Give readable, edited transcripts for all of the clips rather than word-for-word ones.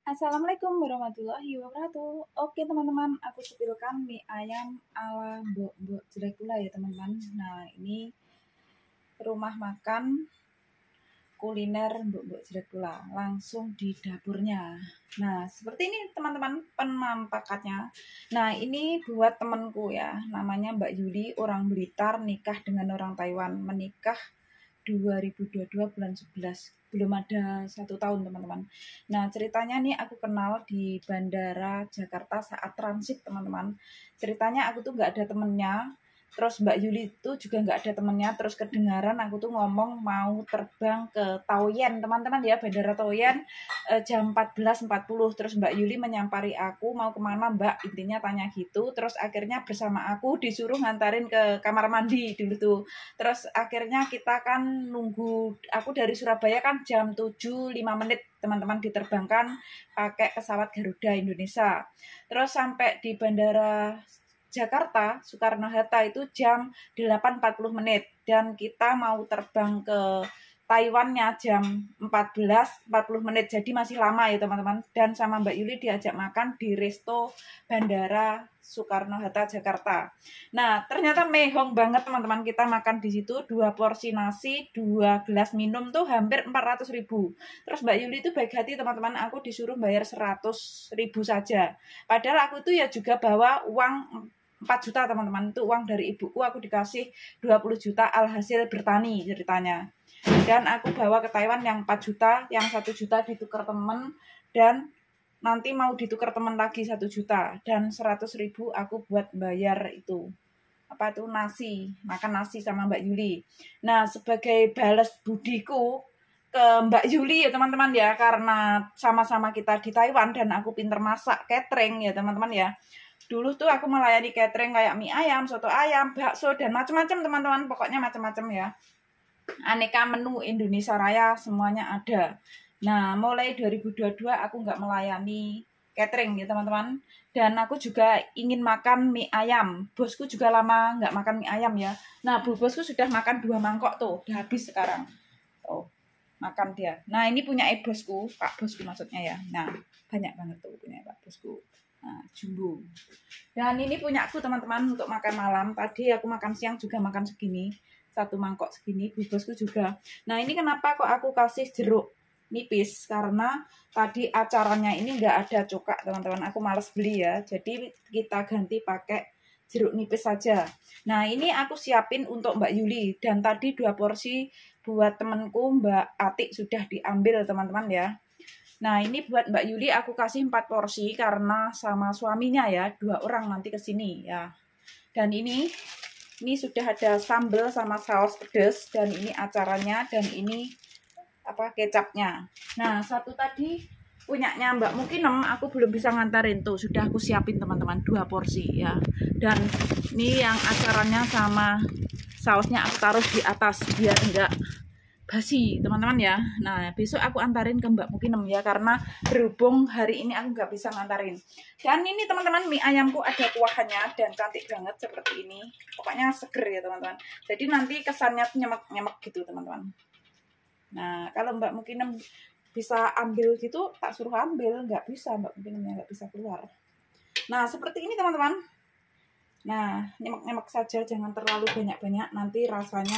Assalamualaikum warahmatullahi wabarakatuh. Oke teman-teman, aku sepilkan mie ayam ala Mbok Jelekula ya teman-teman. Nah ini rumah makan kuliner Mbok Jelekula, langsung di dapurnya. Nah seperti ini teman-teman penampakannya. Nah ini buat temanku ya, namanya Mbak Yuli, orang Blitar, nikah dengan orang Taiwan, menikah 2022 bulan 11, belum ada 1 tahun teman-teman. Nah ceritanya nih aku kenal di Bandara Jakarta saat transit teman-teman. Ceritanya aku tuh nggak ada temennya, terus Mbak Yuli itu juga nggak ada temennya, terus kedengaran aku tuh ngomong mau terbang ke Taoyuan teman-teman ya, Bandara Taoyuan jam 14.40. Terus Mbak Yuli menyampari aku, mau kemana Mbak, intinya tanya gitu. Terus akhirnya bersama aku disuruh ngantarin ke kamar mandi dulu tuh. Terus akhirnya kita kan nunggu, aku dari Surabaya kan jam 7.05 teman-teman diterbangkan pakai pesawat Garuda Indonesia. Terus sampai di Bandara Jakarta Soekarno-Hatta itu jam 8.40 dan kita mau terbang ke Taiwannya jam 14.40, jadi masih lama ya teman-teman. Dan sama Mbak Yuli diajak makan di resto Bandara Soekarno-Hatta Jakarta. Nah ternyata mehong banget teman-teman, kita makan di situ 2 porsi nasi, 2 gelas minum tuh hampir 400.000. Terus Mbak Yuli itu baik hati teman-teman, aku disuruh bayar 100.000 saja. Padahal aku tuh ya juga bawa uang 4 juta teman-teman, itu uang dari ibuku, aku dikasih 20 juta alhasil bertani ceritanya. Dan aku bawa ke Taiwan yang 4 juta, yang 1 juta ditukar temen, dan nanti mau ditukar temen lagi 1 juta, dan 100.000 aku buat bayar itu apa tuh nasi, makan nasi sama Mbak Yuli. Nah sebagai balas budiku ke Mbak Yuli ya teman-teman ya, karena sama-sama kita di Taiwan dan aku pinter masak catering ya teman-teman ya. Dulu tuh aku melayani catering kayak mie ayam, soto ayam, bakso, dan macam-macam teman-teman, pokoknya macam-macam ya. Aneka menu Indonesia Raya semuanya ada. Nah mulai 2022 aku nggak melayani catering ya teman-teman, dan aku juga ingin makan mie ayam. Bosku juga lama nggak makan mie ayam ya. Nah bosku sudah makan 2 mangkok tuh, udah habis sekarang. Oh makan dia. Nah ini punya bosku, Pak Bosku maksudnya ya. Nah banyak banget tuh punya Pak Bosku. Nah jumbo. Dan ini punya aku teman-teman untuk makan malam. Tadi aku makan siang juga makan segini, 1 mangkok segini, bosku juga. Nah ini kenapa kok aku kasih jeruk nipis, karena tadi acaranya ini nggak ada cokak teman-teman, aku males beli ya, jadi kita ganti pakai jeruk nipis saja. Nah ini aku siapin untuk Mbak Yuli, dan tadi 2 porsi buat temenku Mbak Atik sudah diambil teman-teman ya. Nah ini buat Mbak Yuli aku kasih 4 porsi karena sama suaminya ya, 2 orang nanti kesini ya. Dan ini sudah ada sambal sama saus pedas, dan ini acaranya, dan ini apa kecapnya. Nah satu tadi punyanya Mbak Mukinem aku belum bisa ngantarin tuh, sudah aku siapin teman-teman 2 porsi ya. Dan ini yang acaranya sama sausnya aku taruh di atas biar enggak basi teman-teman ya. Nah besok aku antarin ke Mbak Mukinem ya, karena berhubung hari ini aku nggak bisa ngantarin. Dan ini teman-teman mie ayamku ada kuahannya dan cantik banget seperti ini, pokoknya seger ya teman-teman. Jadi nanti kesannya nyemek-nyemek gitu teman-teman. Nah kalau Mbak Mukinem bisa ambil gitu, tak suruh ambil, nggak bisa, Mbak Mukinemnya nggak bisa keluar. Nah seperti ini teman-teman. Nah nyemek-nyemek saja, jangan terlalu banyak-banyak, nanti rasanya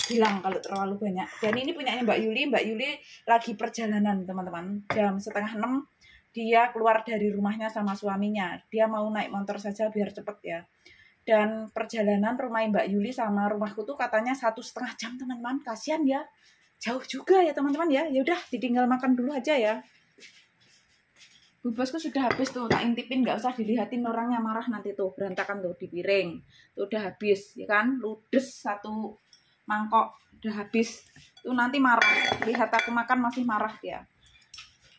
hilang kalau terlalu banyak. Dan ini punyanya Mbak Yuli. Mbak Yuli lagi perjalanan teman-teman, jam 5:30 dia keluar dari rumahnya sama suaminya. Dia mau naik motor saja biar cepet ya. Dan perjalanan rumah Mbak Yuli sama rumahku tuh katanya 1,5 jam teman-teman. Kasihan ya, jauh juga ya teman-teman ya. Ya udah ditinggal makan dulu aja ya. Bubasku sudah habis tuh, tak intipin, nggak usah dilihatin, orangnya marah nanti tuh, berantakan tuh di piring. Tuh udah habis ya kan, ludes 1 mangkok udah habis. Tuh nanti marah, lihat aku makan masih marah dia.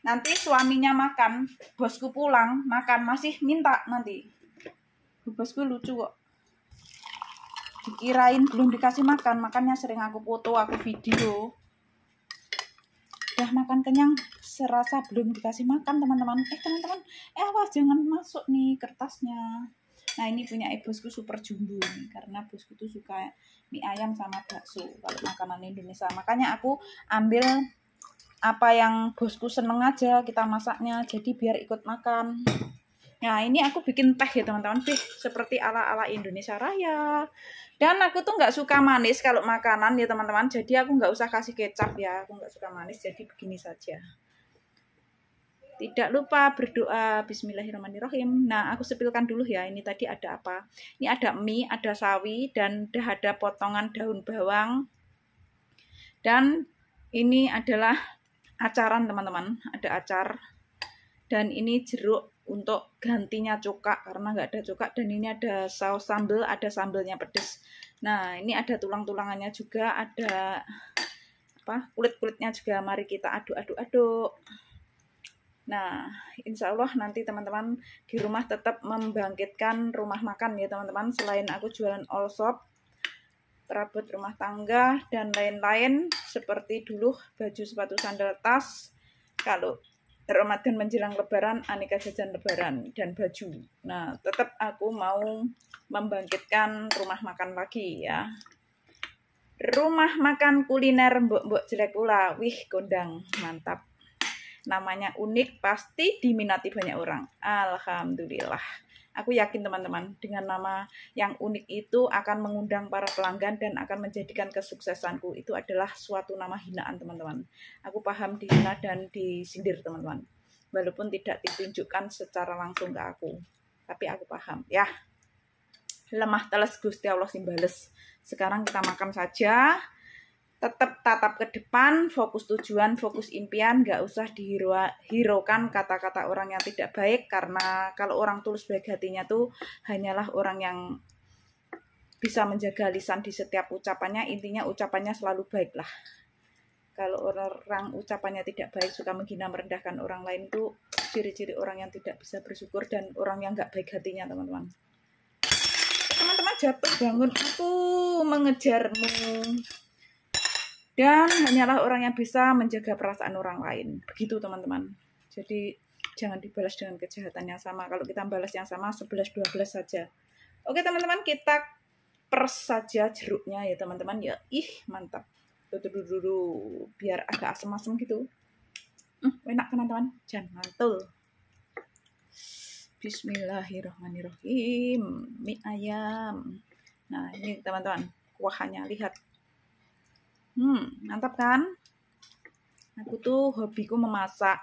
Nanti suaminya makan, bosku pulang makan masih minta nanti. Bosku lucu kok, dikirain belum dikasih makan, makannya sering aku foto, aku video. Udah makan kenyang, serasa belum dikasih makan teman-teman. Teman-teman, awas jangan masuk nih kertasnya. Nah ini punya bosku super jumbo nih, karena bosku tuh suka mie ayam sama bakso kalau makanan Indonesia. Makanya aku ambil apa yang bosku seneng aja kita masaknya, jadi biar ikut makan. Nah ini aku bikin teh ya teman-teman, seperti ala-ala Indonesia Raya. Dan aku tuh nggak suka manis kalau makanan ya teman-teman, jadi aku nggak usah kasih kecap ya, aku nggak suka manis, jadi begini saja. Tidak lupa berdoa bismillahirrahmanirrahim. Nah aku sepilkan dulu ya, ini tadi ada apa. Ini ada mie, ada sawi, dan ada potongan daun bawang. Dan ini adalah acaran teman-teman, ada acar. Dan ini jeruk untuk gantinya cuka karena nggak ada cuka, dan ini ada saus sambal, ada sambalnya pedes. Nah ini ada tulang-tulangannya juga, ada kulit-kulitnya juga. Mari kita aduk-aduk. Nah insya Allah nanti teman-teman di rumah tetap membangkitkan rumah makan ya teman-teman. Selain aku jualan all shop, perabot rumah tangga dan lain-lain seperti dulu, baju, sepatu, sandal, tas. Kalau Ramadan menjelang lebaran, aneka jajan lebaran dan baju. Nah, tetap aku mau membangkitkan rumah makan lagi ya. Rumah makan kuliner mbok-mbok jelek pula. Wih, kondang, mantap. Namanya unik, pasti diminati banyak orang. Alhamdulillah. Aku yakin teman-teman, dengan nama yang unik itu akan mengundang para pelanggan dan akan menjadikan kesuksesanku. Itu adalah suatu nama hinaan teman-teman. Aku paham dihina dan disindir teman-teman. Walaupun tidak ditunjukkan secara langsung ke aku. Tapi aku paham. Ya, lemah teles Gusti Allah simbales. Sekarang kita makan saja. Tetap tatap ke depan, fokus tujuan, fokus impian, gak usah dihiraukan kata-kata orang yang tidak baik, karena kalau orang tulus baik hatinya tuh hanyalah orang yang bisa menjaga lisan di setiap ucapannya. Intinya ucapannya selalu baik lah. Kalau orang ucapannya tidak baik, suka menghina, merendahkan orang lain, itu ciri-ciri orang yang tidak bisa bersyukur dan orang yang gak baik hatinya teman-teman. Teman-teman jatuh bangun, aku mengejarmu. Dan hanyalah orang yang bisa menjaga perasaan orang lain. Begitu teman-teman. Jadi jangan dibalas dengan kejahatan yang sama. Kalau kita balas yang sama 11-12 saja. Oke teman-teman, kita pers saja jeruknya ya teman-teman. Ya, mantap. Duh, biar agak asem-asem gitu. Enak teman-teman. Jangan mantul. Bismillahirrahmanirrahim. Mie ayam. Nah ini teman-teman, kuahannya lihat. Mantap kan? Aku tuh hobiku memasak.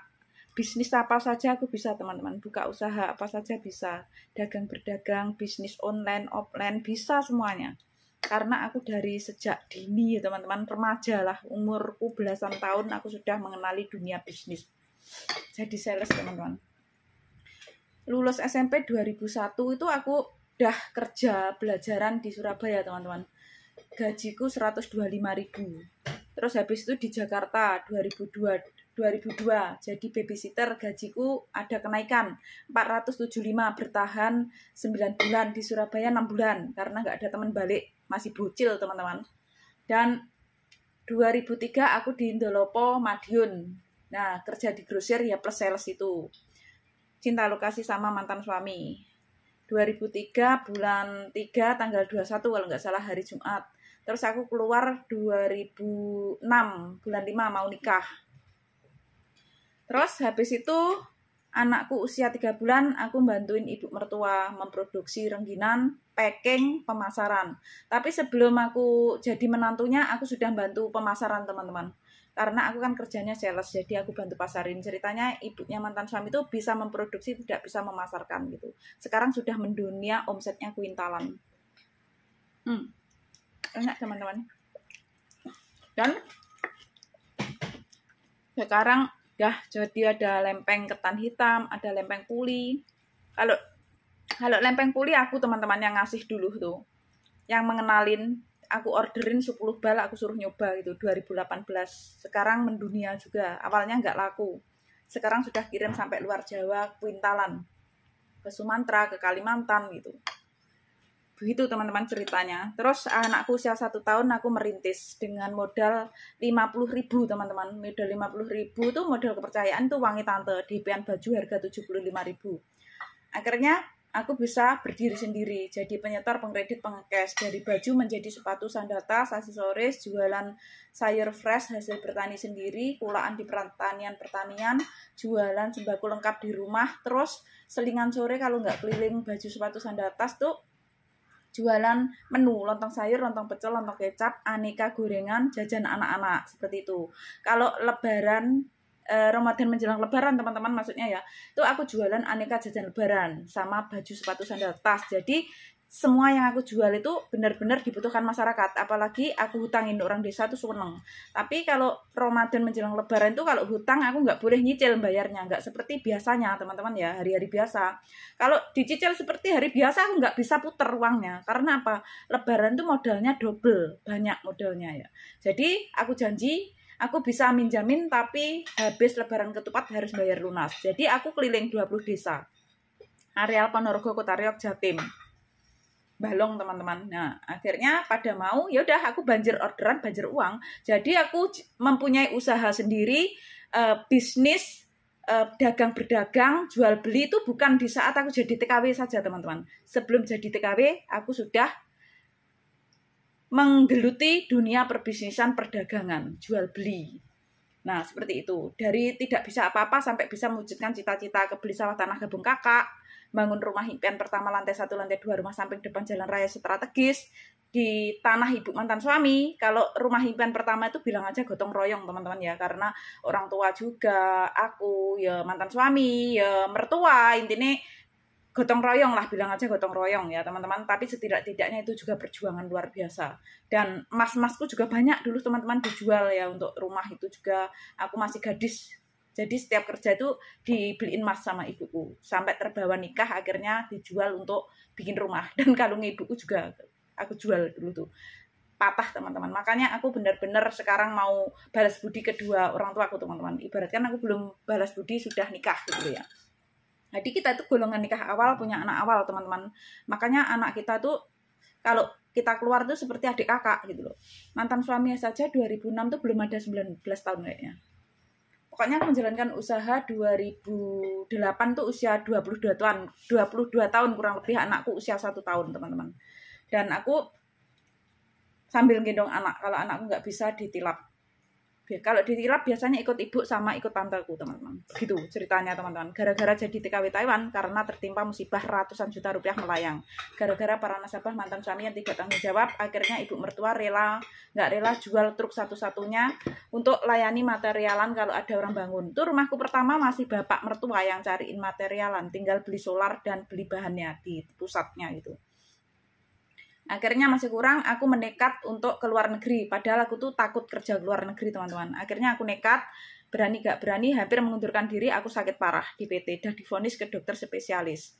Bisnis apa saja aku bisa teman-teman. Buka usaha apa saja bisa. Dagang berdagang, bisnis online, offline, bisa semuanya. Karena aku dari sejak dini ya teman-teman, remaja lah, umurku belasan tahun aku sudah mengenali dunia bisnis. Jadi sales teman-teman. Lulus SMP 2001 itu aku udah kerja belajaran di Surabaya teman-teman. Gajiku 125.000. Terus habis itu di Jakarta 2002 jadi babysitter, gajiku ada kenaikan 475, bertahan 9 bulan. Di Surabaya 6 bulan karena nggak ada teman balik, masih bocil teman-teman. Dan 2003 aku di Indolopo Madiun. Nah kerja di grosir ya plus sales itu. Cinta lokasi sama mantan suami. 2003 bulan 3 tanggal 21 kalau nggak salah hari Jumat. Terus aku keluar 2006 bulan 5 mau nikah. Terus habis itu anakku usia 3 bulan, aku bantuin ibu mertua memproduksi rengginan, packing, pemasaran. Tapi sebelum aku jadi menantunya, aku sudah bantu pemasaran teman-teman. Karena aku kan kerjanya sales, jadi aku bantu pasarin. Ceritanya ibunya mantan suami itu bisa memproduksi, tidak bisa memasarkan gitu. Sekarang sudah mendunia, omsetnya kuintalan. Enak teman-teman. Dan sekarang jadi ada lempeng ketan hitam, ada lempeng puli. Kalau lempeng puli aku teman-teman yang ngasih dulu tuh, yang mengenalin, aku orderin 10 bal, aku suruh nyoba gitu 2018. Sekarang mendunia juga. Awalnya nggak laku. Sekarang sudah kirim sampai luar Jawa kuintalan. Ke Sumatera, ke Kalimantan gitu. Begitu teman-teman ceritanya. Terus anakku usia 1 tahun aku merintis dengan modal 50.000 teman-teman. Modal 50.000 tuh modal kepercayaan tuh wangi tante. DP-an baju harga 75.000. Akhirnya aku bisa berdiri sendiri, jadi penyetor, pengkredit, pengekes, dari baju menjadi sepatu, sandal, tas, aksesoris, jualan sayur fresh hasil bertani sendiri, kulaan di pertanian, jualan sembako lengkap di rumah, terus selingan sore kalau nggak keliling baju, sepatu, sandal, tas tuh jualan menu, lontong sayur, lontong pecel, lontong kecap, aneka gorengan, jajan anak-anak, seperti itu. Kalau lebaran, Ramadan menjelang lebaran teman-teman maksudnya ya, itu aku jualan aneka jajan lebaran sama baju, sepatu, sandal, tas. Jadi semua yang aku jual itu benar-benar dibutuhkan masyarakat, apalagi aku hutangin orang desa tuh seneng. Tapi kalau Ramadan menjelang lebaran tuh kalau hutang aku nggak boleh nyicil bayarnya, nggak seperti biasanya teman-teman ya, hari-hari biasa. Kalau dicicil seperti hari biasa aku nggak bisa puter uangnya, karena apa? Lebaran tuh modalnya double, banyak modalnya ya. Jadi aku janji aku bisa minjamin, tapi habis lebaran ketupat harus bayar lunas. Jadi aku keliling 20 desa. Areal Ponorogo, Kota Riok, Jatim. Balong teman-teman. Nah, akhirnya pada mau, ya udah aku banjir orderan, banjir uang. Jadi aku mempunyai usaha sendiri, bisnis, dagang berdagang, jual beli itu bukan di saat aku jadi TKW saja teman-teman. Sebelum jadi TKW, aku sudah menggeluti dunia perbisnisan, perdagangan, jual beli. Nah, seperti itu. Dari tidak bisa apa-apa sampai bisa mewujudkan cita-cita, kebeli sawah tanah gabung kakak, bangun rumah impian pertama lantai 1, lantai 2, rumah samping depan jalan raya strategis, di tanah ibu mantan suami. Kalau rumah impian pertama itu bilang aja gotong royong teman-teman ya, karena orang tua juga, aku, ya mantan suami, ya mertua, intinya gotong royong lah, bilang aja gotong royong ya teman-teman. Tapi setidak-tidaknya itu juga perjuangan luar biasa. Dan emas-emasku juga banyak dulu teman-teman dijual ya, untuk rumah itu juga aku masih gadis. Jadi setiap kerja itu dibeliin emas sama ibuku. Sampai terbawa nikah akhirnya dijual untuk bikin rumah. Dan kalung ibuku juga aku jual dulu tuh. Patah teman-teman. Makanya aku benar-benar sekarang mau balas budi kedua orang tua aku teman-teman. Ibaratkan aku belum balas budi sudah nikah gitu ya. Jadi kita itu golongan nikah awal, punya anak awal teman-teman. Makanya anak kita tuh kalau kita keluar tuh seperti adik kakak gitu loh. Mantan suaminya saja 2006 tuh belum ada 19 tahun kayaknya. Pokoknya aku menjalankan usaha 2008 tuh usia 22 tahun. 22 tahun kurang lebih, anakku usia 1 tahun teman-teman. Dan aku sambil gendong anak, kalau anakku nggak bisa ditilap. Kalau ditilap biasanya ikut ibu sama ikut tanteku teman-teman. Gitu ceritanya teman-teman. Gara-gara jadi TKW Taiwan karena tertimpa musibah ratusan juta rupiah melayang. Gara-gara para nasabah mantan suami yang tidak tanggung jawab, akhirnya ibu mertua nggak rela jual truk satu-satunya untuk layani materialan kalau ada orang bangun. Itu rumahku pertama masih bapak mertua yang cariin materialan, tinggal beli solar dan beli bahannya di pusatnya gitu. Akhirnya masih kurang, aku menekat untuk ke luar negeri. Padahal aku tuh takut kerja ke luar negeri teman-teman. Akhirnya aku nekat, berani gak berani, hampir mengundurkan diri. Aku sakit parah di PT, dan divonis ke dokter spesialis.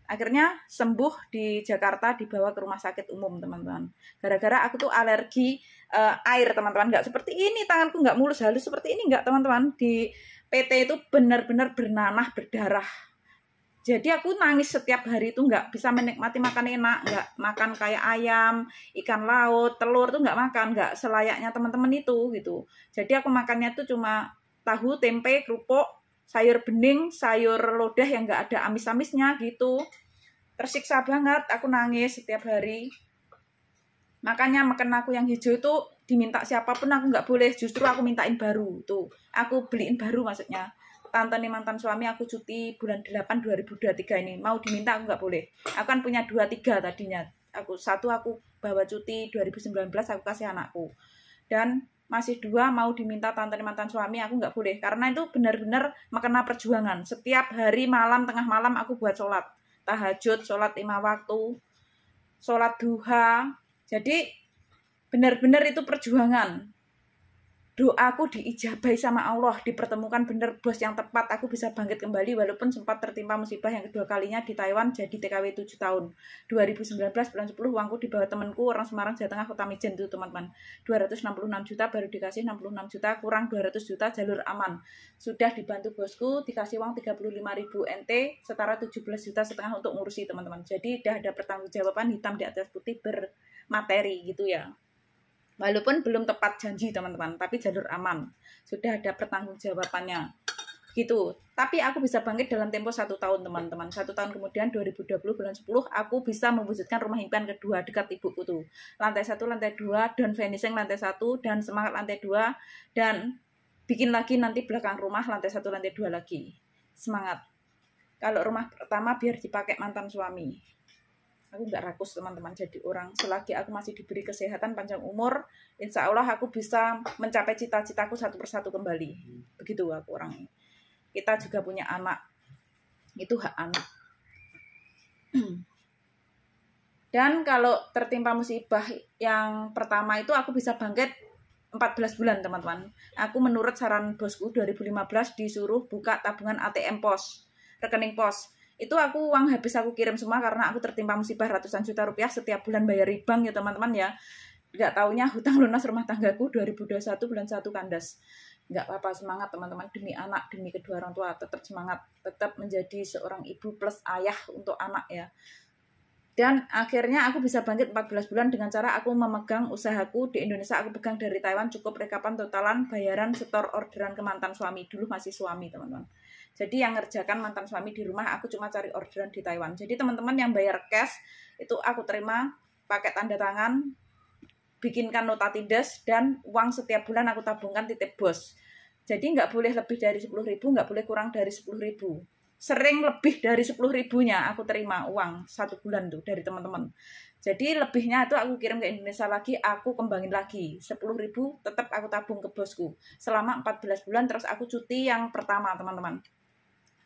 Akhirnya sembuh di Jakarta, dibawa ke rumah sakit umum teman-teman. Gara-gara aku tuh alergi air teman-teman. Gak seperti ini, tanganku gak mulus halus seperti ini gak teman-teman. Di PT itu benar-benar bernanah, berdarah. Jadi aku nangis setiap hari itu, nggak bisa menikmati makan enak, nggak makan kayak ayam, ikan laut, telur tuh nggak makan, nggak selayaknya teman-teman itu gitu. Jadi aku makannya tuh cuma tahu, tempe, kerupuk, sayur bening, sayur lodeh yang nggak ada amis-amisnya gitu. Tersiksa banget, aku nangis setiap hari. Makanya makan aku yang hijau itu diminta siapapun aku nggak boleh, justru aku mintain baru tuh. Aku beliin baru maksudnya. Tante nih mantan suami aku cuti bulan 8 2023 ini, mau diminta aku nggak boleh. Aku kan punya 23 tadinya. Satu aku bawa cuti 2019 aku kasih anakku. Dan masih 2 mau diminta tante nih mantan suami aku nggak boleh. Karena itu benar-benar makna perjuangan. Setiap hari malam, tengah malam aku buat sholat. Tahajud, sholat 5 waktu, sholat duha. Jadi benar-benar itu perjuangan. Doaku diijabahi sama Allah, dipertemukan bener bos yang tepat, aku bisa bangkit kembali walaupun sempat tertimpa musibah yang kedua kalinya di Taiwan jadi TKW 7 tahun. 2019 bulan 10 uangku dibawa temanku orang Semarang Jawa Tengah Kota Mijen tuh teman-teman. 266 juta baru dikasih 66 juta kurang 200 juta jalur aman. Sudah dibantu bosku dikasih uang 35.000 NT setara 17,5 juta untuk ngurusi teman-teman. Jadi udah ada pertanggungjawaban hitam di atas putih bermateri gitu ya. Walaupun belum tepat janji teman-teman, tapi jalur aman. Sudah ada pertanggungjawabannya. Begitu. Tapi aku bisa bangkit dalam tempo 1 tahun teman-teman. 1 tahun kemudian 2020 bulan 10 aku bisa mewujudkan rumah impian kedua dekat ibuku tuh. Lantai 1, lantai 2, dan finishing lantai 1, dan semangat lantai 2, dan bikin lagi nanti belakang rumah lantai 1, lantai 2 lagi. Semangat. Kalau rumah pertama biar dipakai mantan suami. Aku nggak rakus teman-teman jadi orang. Selagi aku masih diberi kesehatan panjang umur, insya Allah aku bisa mencapai cita-citaku satu persatu kembali. Begitu aku orangnya. Kita juga punya anak. Itu hak anak. Dan kalau tertimpa musibah yang pertama itu aku bisa bangkit 14 bulan teman-teman. Aku menurut saran bosku 2015 disuruh buka tabungan ATM pos, rekening pos. Itu aku uang habis aku kirim semua karena aku tertimpa musibah ratusan juta rupiah setiap bulan bayar di bank ya teman-teman ya. Nggak taunya hutang lunas rumah tanggaku 2021 bulan 1 kandas. Nggak apa-apa, semangat teman-teman, demi anak, demi kedua orang tua, tetap semangat, tetap menjadi seorang ibu plus ayah untuk anak ya. Dan akhirnya aku bisa bangkit 14 bulan dengan cara aku memegang usahaku di Indonesia. Aku pegang dari Taiwan, cukup rekapan totalan bayaran setor orderan ke mantan suami. Dulu masih suami teman-teman. Jadi yang ngerjakan mantan suami di rumah, aku cuma cari orderan di Taiwan. Jadi teman-teman yang bayar cash itu aku terima pakai tanda tangan, bikinkan nota tindes, dan uang setiap bulan aku tabungkan titip bos. Jadi nggak boleh lebih dari 10.000, nggak boleh kurang dari 10.000. Sering lebih dari 10.000-nya aku terima uang 1 bulan tuh dari teman-teman. Jadi lebihnya itu aku kirim ke Indonesia lagi, aku kembangin lagi. 10.000 tetap aku tabung ke bosku. Selama 14 bulan terus aku cuti yang pertama teman-teman.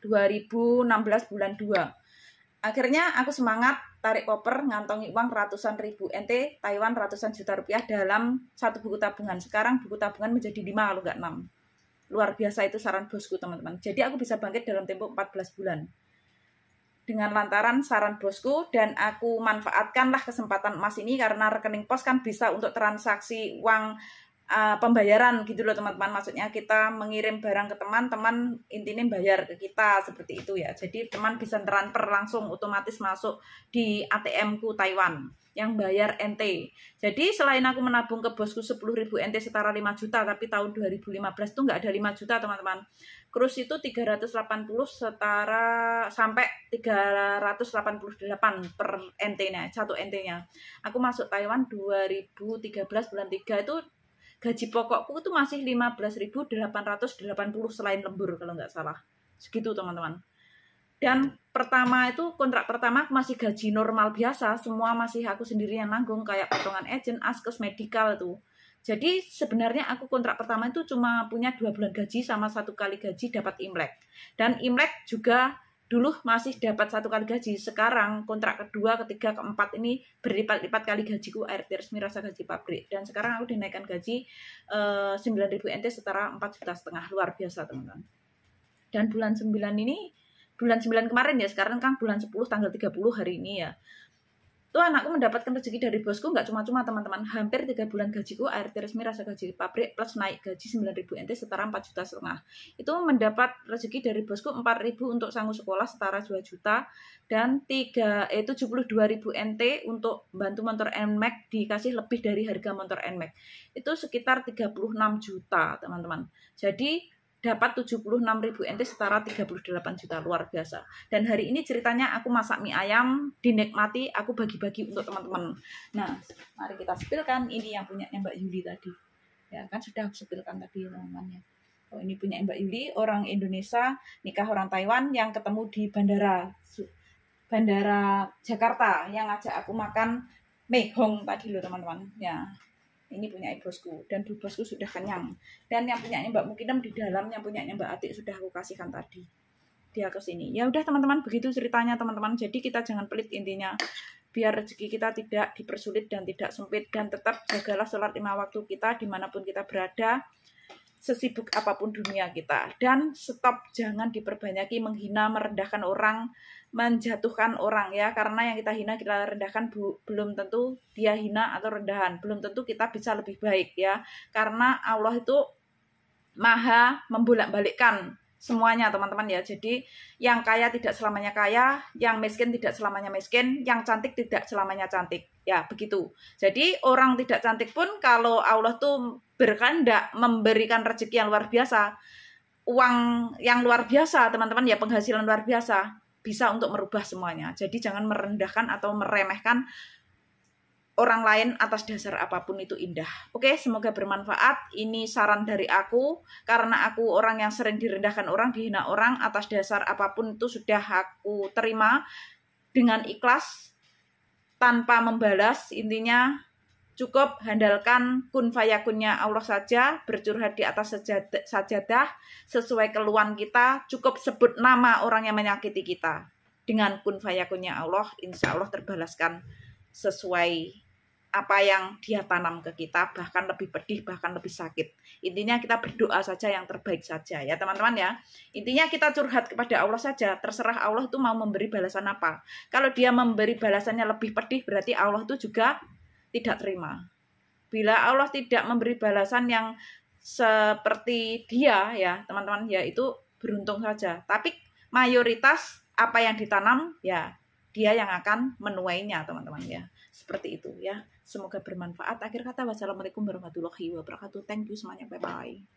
2016 bulan 2. Akhirnya aku semangat tarik koper, ngantongi uang ratusan ribu NT, Taiwan ratusan juta rupiah dalam 1 buku tabungan. Sekarang buku tabungan menjadi 5 kalau nggak 6. Luar biasa itu saran bosku teman-teman. Jadi aku bisa bangkit dalam tempo 14 bulan. Dengan lantaran saran bosku, dan aku manfaatkanlah kesempatan emas ini karena rekening pos kan bisa untuk transaksi uang pembayaran gitu loh teman-teman. Maksudnya kita mengirim barang ke teman intinya bayar ke kita seperti itu ya. Jadi teman bisa transfer langsung otomatis masuk di ATM-ku Taiwan yang bayar NT. Jadi selain aku menabung ke bosku 10.000 NT setara 5 juta, tapi tahun 2015 itu nggak ada 5 juta teman-teman. Cruise itu 380 setara sampai 388 per NT-nya, 1 NT-nya. Aku masuk Taiwan 2013 bulan 3 itu gaji pokokku itu masih 15.880 selain lembur kalau nggak salah. Segitu teman-teman. Dan pertama itu kontrak pertama masih gaji normal biasa, semua masih aku sendiri yang nanggung kayak potongan agent, askes, medical itu. Jadi sebenarnya aku kontrak pertama itu cuma punya 2 bulan gaji sama 1 kali gaji dapat Imlek. Dan Imlek juga dulu masih dapat 1 kali gaji. Sekarang kontrak kedua, ketiga, keempat ini berlipat-lipat kali gajiku ART resmi rasa gaji pabrik. Dan sekarang aku dinaikkan gaji 9.000 NT setara 4,5 juta. Luar biasa teman-teman. Dan bulan 9 ini, bulan 9 kemarin ya, sekarang kan bulan 10 tanggal 30 hari ini ya. Tuh anakku mendapatkan rezeki dari bosku nggak cuma-cuma teman-teman. Hampir 3 bulan gajiku ART resmi rasa gaji pabrik plus naik gaji 9.000 NT setara 4,5 juta. Itu mendapat rezeki dari bosku 4.000 untuk sanggup sekolah setara 2 juta. Dan 72.000 NT untuk bantu motor NMAX, dikasih lebih dari harga motor NMAX. Itu sekitar 36 juta teman-teman. Jadi dapat 76.000 NT setara 38 juta, luar biasa. Dan hari ini ceritanya aku masak mie ayam, dinikmati, aku bagi-bagi untuk teman-teman. Nah, mari kita spilkan. Ini yang punya Mbak Yuli tadi. Ya, kan sudah aku spilkan tadi teman-teman ya. Oh, ini punya Mbak Yuli, orang Indonesia, nikah orang Taiwan yang ketemu di Bandara Jakarta yang ngajak aku makan mehong tadi loh teman-teman. Ya. Ini punya bosku, dan bosku sudah kenyang. Dan yang punyanya Mbak Mukinem di dalam, yang punyanya Mbak Atik sudah aku kasihkan tadi. Dia ke sini. Ya udah teman-teman, begitu ceritanya teman-teman. Jadi kita jangan pelit intinya. Biar rezeki kita tidak dipersulit dan tidak sempit, dan tetap jagalah sholat 5 waktu kita dimanapun kita berada, sesibuk apapun dunia kita. Dan stop, jangan diperbanyaki menghina, merendahkan orang, menjatuhkan orang ya, karena yang kita hina kita rendahkan belum tentu dia hina atau rendahan, belum tentu kita bisa lebih baik ya, karena Allah itu maha membolak-balikkan semuanya teman-teman ya. Jadi yang kaya tidak selamanya kaya, yang miskin tidak selamanya miskin, yang cantik tidak selamanya cantik ya, begitu. Jadi orang tidak cantik pun kalau Allah tuh berkehendak memberikan rezeki yang luar biasa, uang yang luar biasa teman-teman ya, penghasilan luar biasa, bisa untuk merubah semuanya. Jadi jangan merendahkan atau meremehkan orang lain atas dasar apapun itu indah. Oke, semoga bermanfaat. Ini saran dari aku, karena aku orang yang sering direndahkan orang, dihina orang atas dasar apapun itu sudah aku terima dengan ikhlas tanpa membalas. Intinya cukup handalkan kun fayakunnya Allah saja, bercurhat di atas sajadah sesuai keluhan kita, cukup sebut nama orang yang menyakiti kita. Dengan kun fayakunnya Allah, insya Allah terbalaskan sesuai apa yang dia tanam ke kita, bahkan lebih pedih, bahkan lebih sakit. Intinya kita berdoa saja yang terbaik saja ya teman-teman ya. Intinya kita curhat kepada Allah saja, terserah Allah itu mau memberi balasan apa. Kalau dia memberi balasannya lebih pedih, berarti Allah itu juga tidak terima. Bila Allah tidak memberi balasan yang seperti dia ya teman-teman, ya itu beruntung saja. Tapi mayoritas apa yang ditanam ya dia yang akan menuainya teman-teman ya. Seperti itu ya. Semoga bermanfaat. Akhir kata, wassalamualaikum warahmatullahi wabarakatuh. Thank you semuanya. Bye-bye.